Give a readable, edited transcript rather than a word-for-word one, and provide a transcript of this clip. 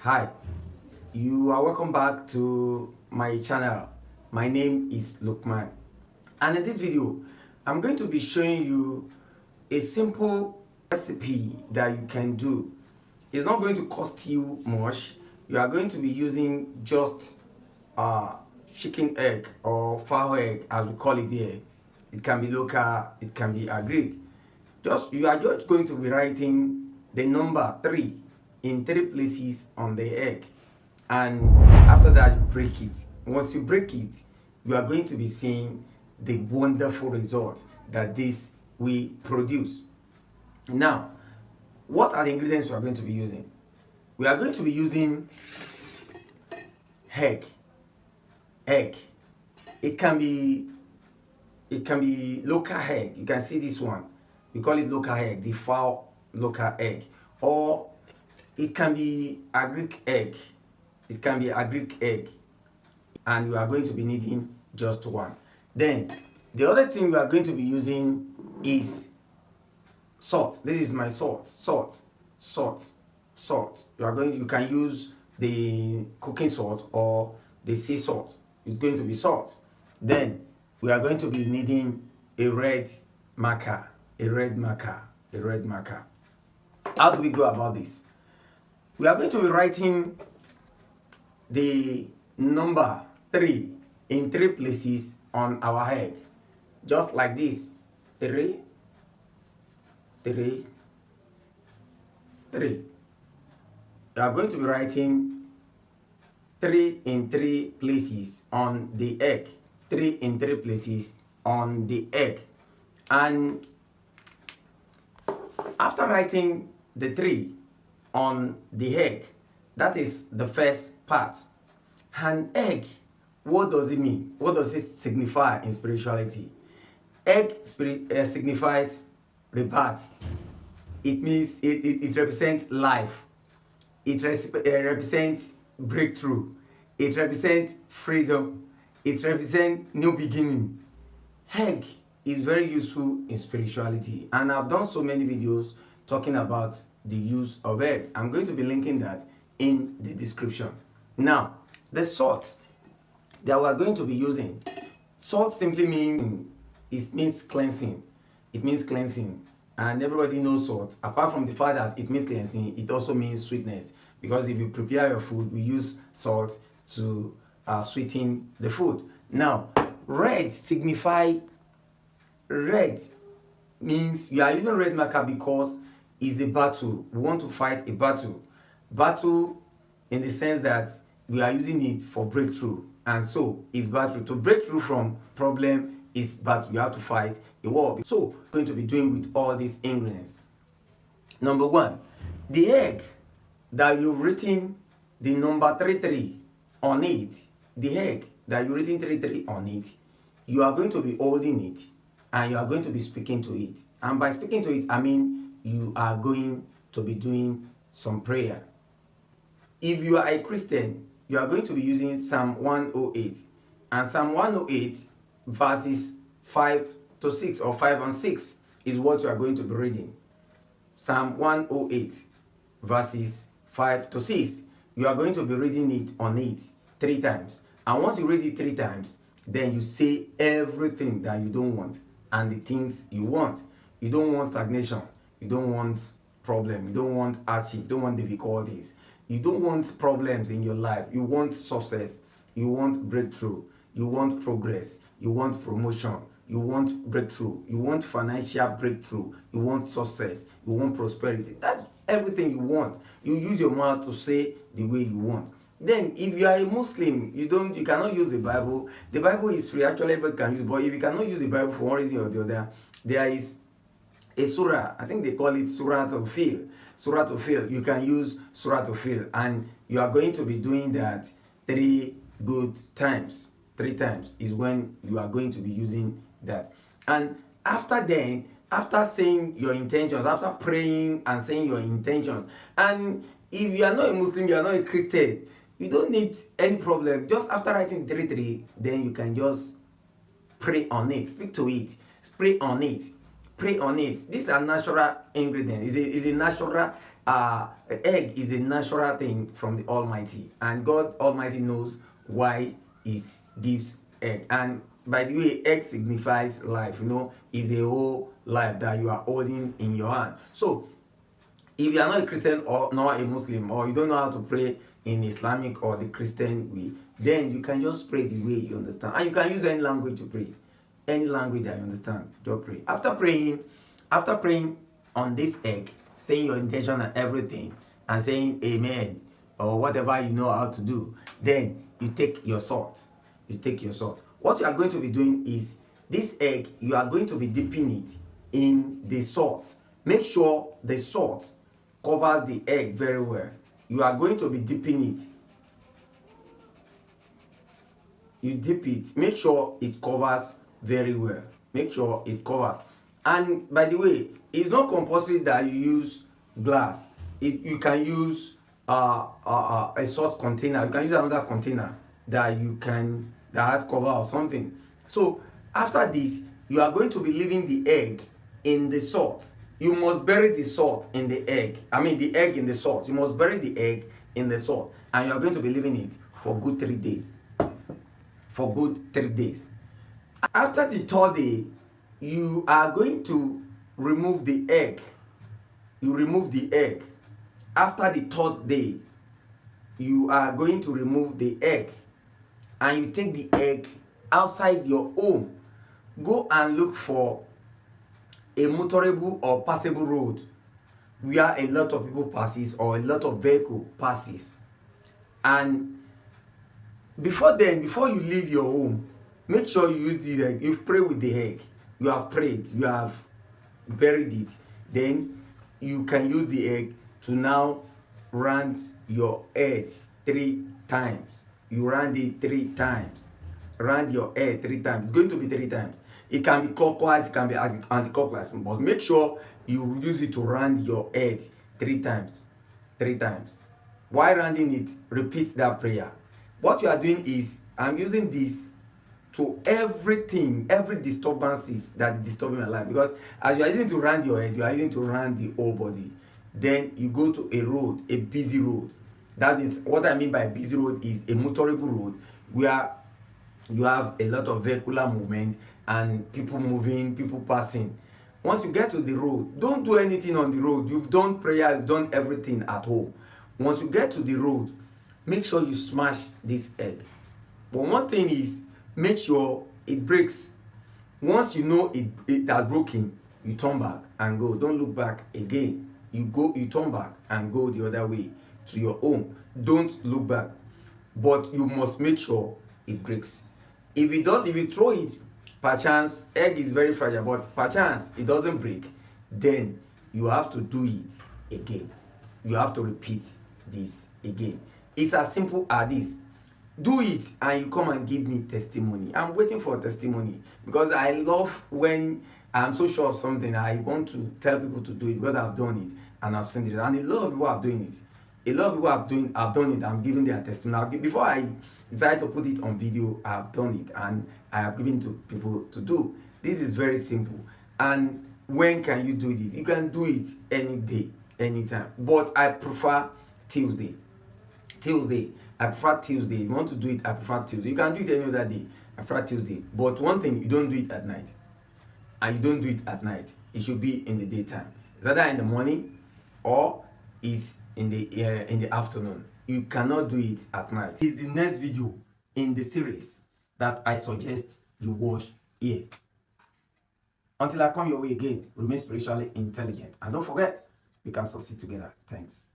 Hi, you are welcome back to my channel. My name is Lukman, and in this video I'm going to be showing you a simple recipe that you can do. It's not going to cost you much. You are going to be using just chicken egg or fowl egg, as we call it here. It can be local, it can be agric. You are just going to be writing the number 3 in 3 places on the egg, and after that you break it. Once you break it, you are going to be seeing the wonderful result that this will produce. Now, what are the ingredients we are going to be using? We are going to be using egg. It can be local egg. You can see this one. We call it local egg, the fowl local egg, or it can be agric egg. It can be agric egg, and you are going to be needing just one. Then the other thing we are going to be using is salt. This is my salt. You can use the cooking salt or the sea salt. It's going to be salt. Then we are going to be needing a red marker. How do we go about this? We are going to be writing the number 3 in 3 places on our egg, just like this. 3. We are going to be writing 3 in 3 places on the egg. 3 in 3 places on the egg. And after writing the 3 on the egg, that is the first part. An egg, what does it mean? What does it signify in spirituality? Egg signifies rebirth. It means it represents life. It represents breakthrough. It represents freedom. It represents new beginning. Egg is very useful in spirituality, and I've done so many videos talking about the use of egg. I'm going to be linking that in the description. Now, the salt that we're going to be using, salt simply means cleansing. It means cleansing, and everybody knows salt. Apart from the fact that it means cleansing, it also means sweetness, because if you prepare your food, we use salt to sweeten the food. Now, red means we are using red marker because it's a battle. We want to fight a battle. Battle in the sense that we are using it for breakthrough. And so it's battle. To break through from problem is battle. You have to fight a war. So we're going to be doing with all these ingredients. Number 1, the egg that you've written the number 33 on it, the egg that you've written 33 on it, you are going to be holding it and you are going to be speaking to it. And by speaking to it, I mean you are going to be doing some prayer. If you are a Christian, you are going to be using Psalm 108. And Psalm 108 verses 5 to 6 or 5 and 6 is what you are going to be reading. Psalm 108 verses 5 to 6. You are going to be reading it on it 3 times. And once you read it 3 times, then you say everything that you don't want and the things you want. You don't want stagnation. You don't want problem. You don't want hardship. You don't want difficulties. You don't want problems in your life. You want success. You want breakthrough. You want progress. You want promotion. You want breakthrough. You want financial breakthrough. You want success. You want prosperity. That's everything you want. You use your mouth to say the way you want. Then, if you are a Muslim, you cannot use the Bible. The Bible is free. Actually, everybody can use it. But if you cannot use the Bible for one reason or the other, there is a surah. I think they call it Surah to Fil. Surah to Fil. You can use Surah to Fil, and you are going to be doing that 3 good times. 3 times is when you are going to be using that. And after saying your intentions, after praying and saying your intentions, and if you are not a Muslim, you are not a Christian, you don't need any problem. Just after writing 3, then you can just pray on it, speak to it, pray on it. These are natural ingredients. It's a natural egg is a natural thing from the Almighty, and God Almighty knows why it gives egg. And by the way, egg signifies life. Is a whole life that you are holding in your hand. So if you are not a Christian or not a Muslim, or you don't know how to pray in Islamic or the Christian way, then you can just pray the way you understand, and you can use any language to pray. Any language that you understand, just pray. After praying on this egg, saying your intention and everything, and saying amen or whatever you know how to do, then you take your salt. What you are going to be doing is, this egg, you are going to be dipping it in the salt. Make sure the salt covers the egg very well. You are going to be dipping it. You dip it. Make sure it covers very well. Make sure it covers. And by the way, it's not compulsory that you use glass. You can use a salt container. You can use another container that has cover or something. So after this, you are going to be leaving the egg in the salt. You must bury the salt in the egg. The egg in the salt. You must bury the egg in the salt, and you are going to be leaving it for good 3 days. After the 3rd day, you are going to remove the egg. After the 3rd day, you are going to remove the egg, and you take the egg outside your home. Go and look for a motorable or passable road where a lot of people passes or a lot of vehicle passes. And before you leave your home, make sure you use the egg. You pray with the egg. You have prayed, you have buried it. Then you can use the egg to now round your head 3 times. You round it 3 times. Round your head 3 times. It's going to be 3 times. It can be clockwise, it can be anti-clockwise, but make sure you use it to round your head 3 times. 3 times. While rounding it, repeat that prayer. What you are doing is, I'm using this to every disturbances that is disturbing your life. Because as you are using to round your head, you are using to round the whole body. Then you go to a road, a busy road. That is what I mean by busy road, is a motorable road where you have a lot of vehicular movement and people moving, people passing. Once you get to the road, don't do anything on the road. You've done prayer, you've done everything at home. Once you get to the road, make sure you smash this egg. But one thing is, make sure it breaks. Once you know it has broken, you turn back and go. Don't look back again. You turn back and go the other way to your home. Don't look back. But you must make sure it breaks. If you throw it, perchance, egg is very fragile, but perchance it doesn't break, then you have to do it again. You have to repeat this again. It's as simple as this. Do it and you come and give me testimony. I'm waiting for testimony, because I love when I'm so sure of something, I want to tell people to do it because I've done it and I've seen it. And a lot of people are doing it. A lot of people have done it. I'm giving their testimony. Before I decided to put it on video, I have done it and I have given to people to do. This is very simple. And when can you do this? You can do it any day, anytime. But I prefer Tuesday. I prefer Tuesday. If you want to do it, I prefer Tuesday. You can do it any other day. I prefer Tuesday. But one thing, you don't do it at night. And you don't do it at night. It should be in the daytime. It's either in the morning or it's in the afternoon. You cannot do it at night. It's the next video in the series that I suggest you watch here. Until I come your way again, remain spiritually intelligent. And don't forget, we can succeed together. Thanks.